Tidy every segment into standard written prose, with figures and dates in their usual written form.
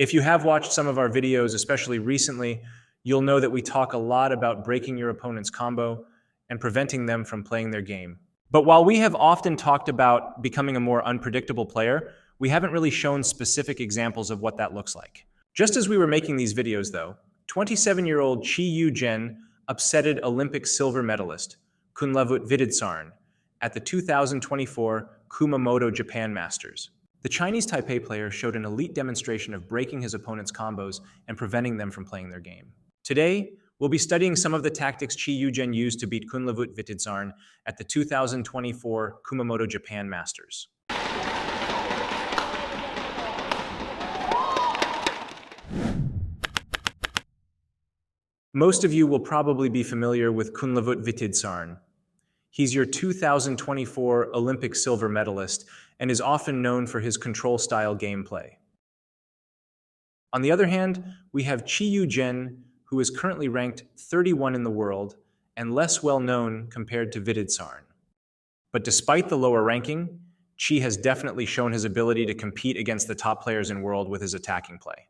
If you have watched some of our videos, especially recently, you'll know that we talk a lot about breaking your opponent's combo and preventing them from playing their game. But while we have often talked about becoming a more unpredictable player, we haven't really shown specific examples of what that looks like. Just as we were making these videos, though, 27-year-old Chi Yu-jen upsetted Olympic silver medalist Kunlavut Vitidsarn at the 2024 Kumamoto Japan Masters. The Chinese Taipei player showed an elite demonstration of breaking his opponent's combos and preventing them from playing their game. Today, we'll be studying some of the tactics Chi Yu-jen used to beat Kunlavut Vitidsarn at the 2024 Kumamoto Japan Masters. Most of you will probably be familiar with Kunlavut Vitidsarn. He's your 2024 Olympic silver medalist and is often known for his control-style gameplay. On the other hand, we have Chi Yu-jen, who is currently ranked 31 in the world and less well-known compared to Vitidsarn. But despite the lower ranking, Chi has definitely shown his ability to compete against the top players in the world with his attacking play.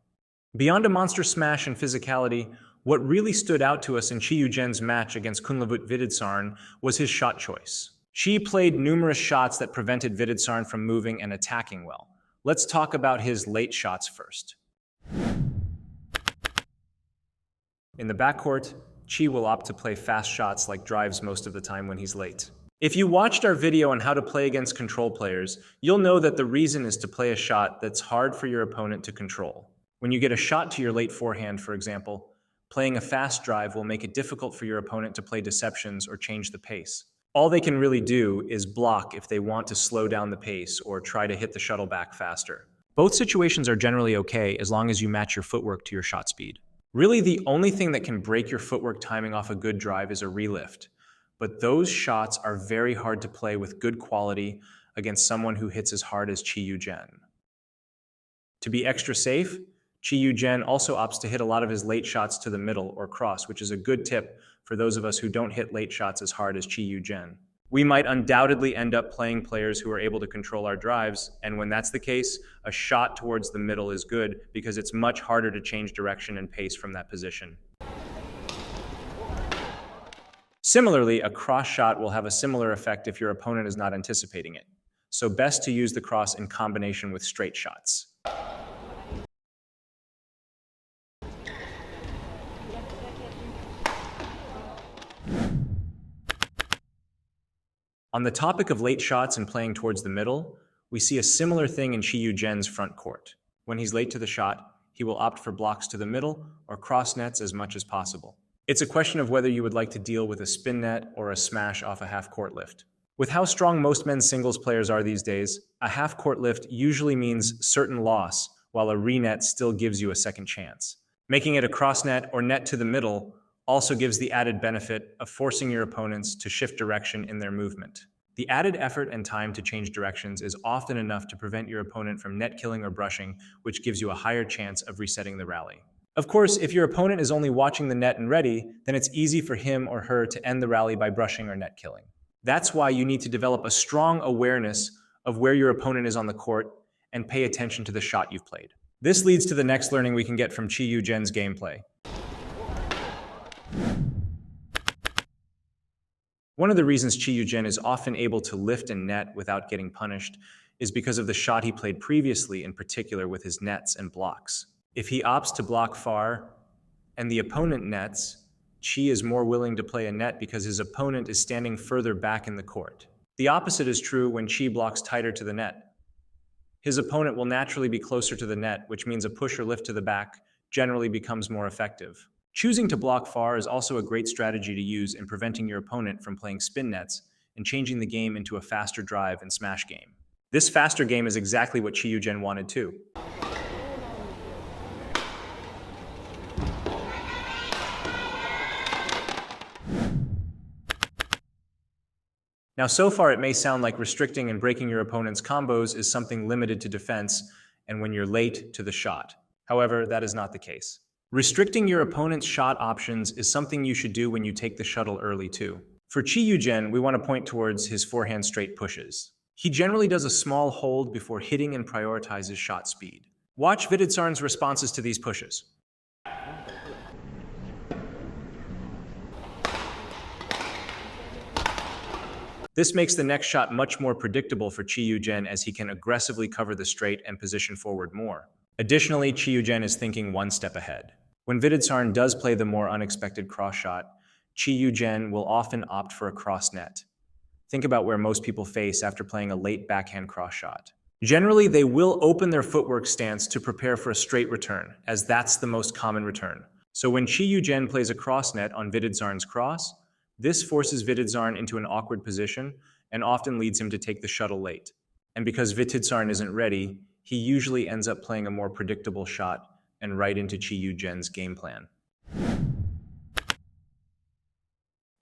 Beyond a monster smash and physicality, what really stood out to us in Chi Yu-jen's match against Kunlavut Vitidsarn was his shot choice. Chi played numerous shots that prevented Vitidsarn from moving and attacking well. Let's talk about his late shots first. In the backcourt, Chi will opt to play fast shots like drives most of the time when he's late. If you watched our video on how to play against control players, you'll know that the reason is to play a shot that's hard for your opponent to control. When you get a shot to your late forehand, for example, playing a fast drive will make it difficult for your opponent to play deceptions or change the pace. All they can really do is block if they want to slow down the pace or try to hit the shuttle back faster. Both situations are generally okay as long as you match your footwork to your shot speed. Really, the only thing that can break your footwork timing off a good drive is a relift. But those shots are very hard to play with good quality against someone who hits as hard as Chi Yu-jen. To be extra safe, Chi Yu-jen also opts to hit a lot of his late shots to the middle or cross, which is a good tip for those of us who don't hit late shots as hard as Chi Yu-jen. We might undoubtedly end up playing players who are able to control our drives, and when that's the case, a shot towards the middle is good because it's much harder to change direction and pace from that position. Similarly, a cross shot will have a similar effect if your opponent is not anticipating it, so best to use the cross in combination with straight shots. On the topic of late shots and playing towards the middle, we see a similar thing in Chi Yu-jen's front court. When he's late to the shot, he will opt for blocks to the middle or cross nets as much as possible. It's a question of whether you would like to deal with a spin net or a smash off a half-court lift. With how strong most men's singles players are these days, a half-court lift usually means certain loss, while a re-net still gives you a second chance. Making it a cross net or net to the middle also gives the added benefit of forcing your opponents to shift direction in their movement. The added effort and time to change directions is often enough to prevent your opponent from net killing or brushing, which gives you a higher chance of resetting the rally. Of course, if your opponent is only watching the net and ready, then it's easy for him or her to end the rally by brushing or net killing. That's why you need to develop a strong awareness of where your opponent is on the court and pay attention to the shot you've played. This leads to the next learning we can get from Chi Yu-jen's gameplay. One of the reasons Chi Yu-jen is often able to lift and net without getting punished is because of the shot he played previously, in particular with his nets and blocks. If he opts to block far and the opponent nets, Chi is more willing to play a net because his opponent is standing further back in the court. The opposite is true when Chi blocks tighter to the net. His opponent will naturally be closer to the net, which means a push or lift to the back generally becomes more effective. Choosing to block far is also a great strategy to use in preventing your opponent from playing spin nets and changing the game into a faster drive and smash game. This faster game is exactly what Chi Yu-jen wanted too. Now, so far it may sound like restricting and breaking your opponent's combos is something limited to defense and when you're late to the shot. However, that is not the case. Restricting your opponent's shot options is something you should do when you take the shuttle early too. For Chi Yu-jen, we want to point towards his forehand straight pushes. He generally does a small hold before hitting and prioritizes shot speed. Watch Vitidsarn's responses to these pushes. This makes the next shot much more predictable for Chi Yu-jen as he can aggressively cover the straight and position forward more. Additionally, Chi Yu-jen is thinking one step ahead. When Vitidsarn does play the more unexpected cross shot, Chi Yu-jen will often opt for a cross net. Think about where most people face after playing a late backhand cross shot. Generally, they will open their footwork stance to prepare for a straight return, as that's the most common return. So when Chi Yu-jen plays a cross net on Vitidsarn's cross, this forces Vitidsarn into an awkward position and often leads him to take the shuttle late. And because Vitidsarn isn't ready, he usually ends up playing a more predictable shot and right into Chi Yu-jen's game plan.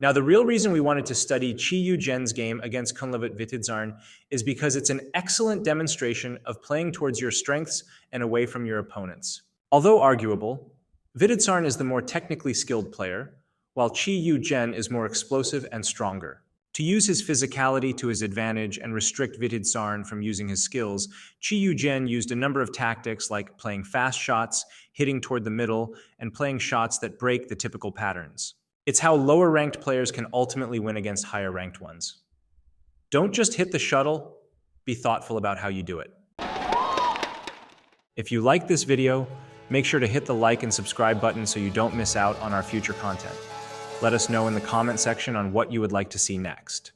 Now, the real reason we wanted to study Chi Yu-jen's game against Kunlavut Vitidsarn is because it's an excellent demonstration of playing towards your strengths and away from your opponents. Although arguable, Vitidsarn is the more technically skilled player, while Chi Yu-jen is more explosive and stronger. To use his physicality to his advantage and restrict Vitidsarn from using his skills, Chi Yu-jen used a number of tactics like playing fast shots, hitting toward the middle, and playing shots that break the typical patterns. It's how lower-ranked players can ultimately win against higher-ranked ones. Don't just hit the shuttle, be thoughtful about how you do it. If you like this video, make sure to hit the like and subscribe button so you don't miss out on our future content. Let us know in the comment section on what you would like to see next.